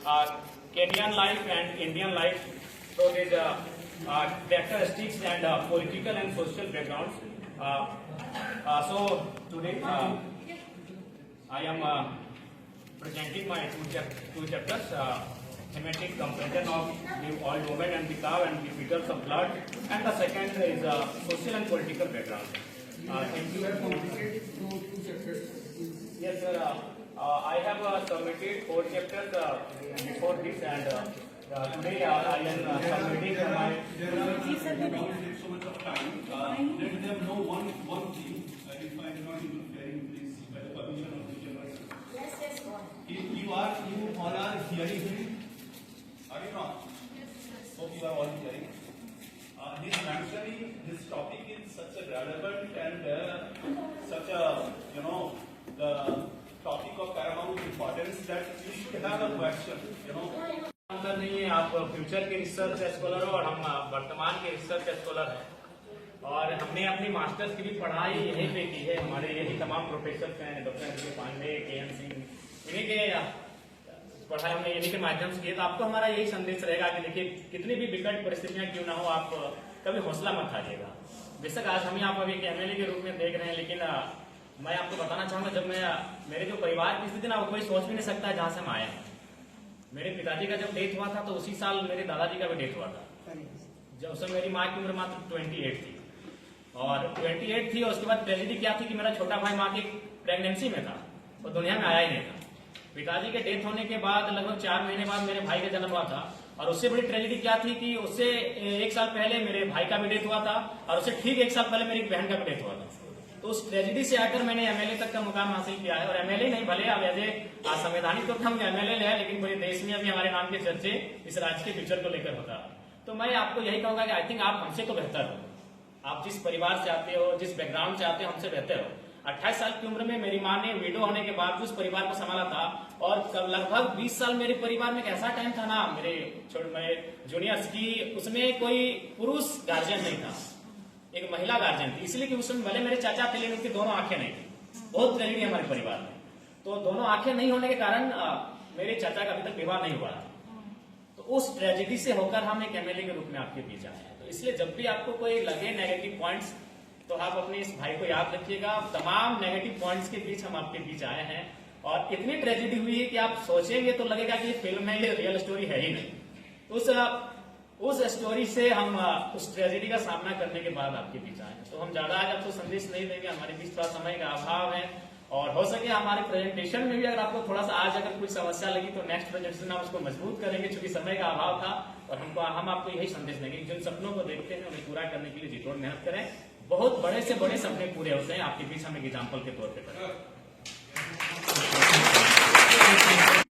Kenyan life and Indian life. So there's characteristics and political and social backgrounds. So today I am presenting my two chapters. Thematic comparison of the old woman and the cow and the petals of blood, and the second is social and political background. Thank you. Yes, sir. I have submitted 4 chapters before this, and today I am submitting my. So much of time. Let them know one thing. If I am not interfering, please, by the permission of the general. Yes, go on. You all are hearing him. Are you not? Hope you are all hearing. He's mentioning this topic is such a relevant and such a, the topic of paramount importance that you should have a question, अंतर नहीं है, आप future के research scholar हो और हम वर्तमान के रिसर्च स्कॉलर हैं, और हमने अपनी मास्टर्स की भी पढ़ाई यहीं पे की है। हमारे यही तमाम प्रोफेसर हैं, doctor M Pandey, K N. Singh, इन्हीं के पढ़ाई हमने इन्हीं के माध्यम से की। तो आपको हमारा यही संदेश रहेगा कि देखिए, कितनी भी विकट परिस्थितियां क्यों ना हो, आप कभी हौसला मत हारिएगा। बेशक आज हम यहाँ पर एक एमएलए के रूप में देख रहे हैं, लेकिन मैं आपको बताना चाहूंगा, जब मेरे जो परिवार की स्थिति ना, वो कोई सोच भी नहीं सकता है जहां से हम आए हैं। मेरे पिताजी का जब डेथ हुआ था तो उसी साल मेरे दादाजी का भी डेथ हुआ था। जब उस समय मेरी माँ की उम्र मात्र 28 थी, और 28 थी, और उसके बाद ट्रेजेडी क्या थी कि मेरा छोटा भाई माँ की प्रेगनेंसी में था, वो दुनिया में आया ही नहीं था। पिताजी के डेथ होने के बाद लगभग 4 महीने बाद मेरे भाई का जन्म हुआ था, और उससे बड़ी ट्रेजेडी क्या थी कि उससे 1 साल पहले मेरे भाई का भी डेथ हुआ था, और उससे ठीक 1 साल पहले मेरी बहन का भी डेथ हुआ था। तो उस ट्रेजेडी से आकर मैंने एमएलए तक का मुकाम हासिल किया है, और एमएलए नहीं, भले अब एज ए संवैधानिक तो हम एमएलए है, लेकिन पूरे देश में अभी हमारे नाम के चर्चे इस राज्य के फ्यूचर को लेकर होता है। तो मैं आपको यही कहूंगा कि आई थिंक आप हमसे तो बेहतर हो, आप जिस परिवार से आते हो, जिस बैकग्राउंड से आते हो, हमसे बेहतर हो। 28 साल की उम्र में मेरी माँ ने विडो होने के बाद उस परिवार को संभाला था, और लगभग 20 साल मेरे परिवार में एक ऐसा टाइम था ना, मेरे जूनियर्स की, उसमें कोई पुरुष गार्जियन नहीं था, एक महिला गार्जियन थी। इसलिए कि उस समय भले मेरे चाचा थे, लेकिन उनकी दोनों आंखें नहीं थी। बहुत ट्रेजेडी हमारे परिवार में, तो दोनों आंखें नहीं होने के कारण मेरे चाचा का अभी तक विवाह नहीं हुआ। तो उस ट्रेजेडी से होकर हम एक एमएलए के रूप में आपके बीच आए हैं। तो इसलिए जब भी आपको कोई लगे नेगेटिव पॉइंट्स, तो आप अपने इस भाई को याद रखिएगा। तमाम नेगेटिव पॉइंट्स के बीच हम आपके बीच आए हैं, और इतनी ट्रेजेडी हुई है कि आप सोचेंगे तो लगेगा कि ये फिल्म है, ये रियल स्टोरी है ही नहीं। उस स्टोरी से हम उस ट्रेजेडी का सामना करने के बाद आपके बीच आए। तो हम ज्यादा आज आपको संदेश नहीं देंगे, हमारे बीच थोड़ा समय का अभाव है, और हो सके हमारे प्रेजेंटेशन में भी अगर आपको थोड़ा सा आज अगर कुछ समस्या लगी तो नेक्स्ट प्रेजेंटेशन हम उसको मजबूत करेंगे, क्योंकि समय का अभाव था। और हम आपको यही संदेश देंगे, जिन सपनों को देखते हैं उन्हें पूरा करने के लिए जी तोड़ मेहनत करें। बहुत बड़े से बड़े सपने पूरे होते हैं, आपके बीच हम एक एग्जाम्पल के तौर पर करें।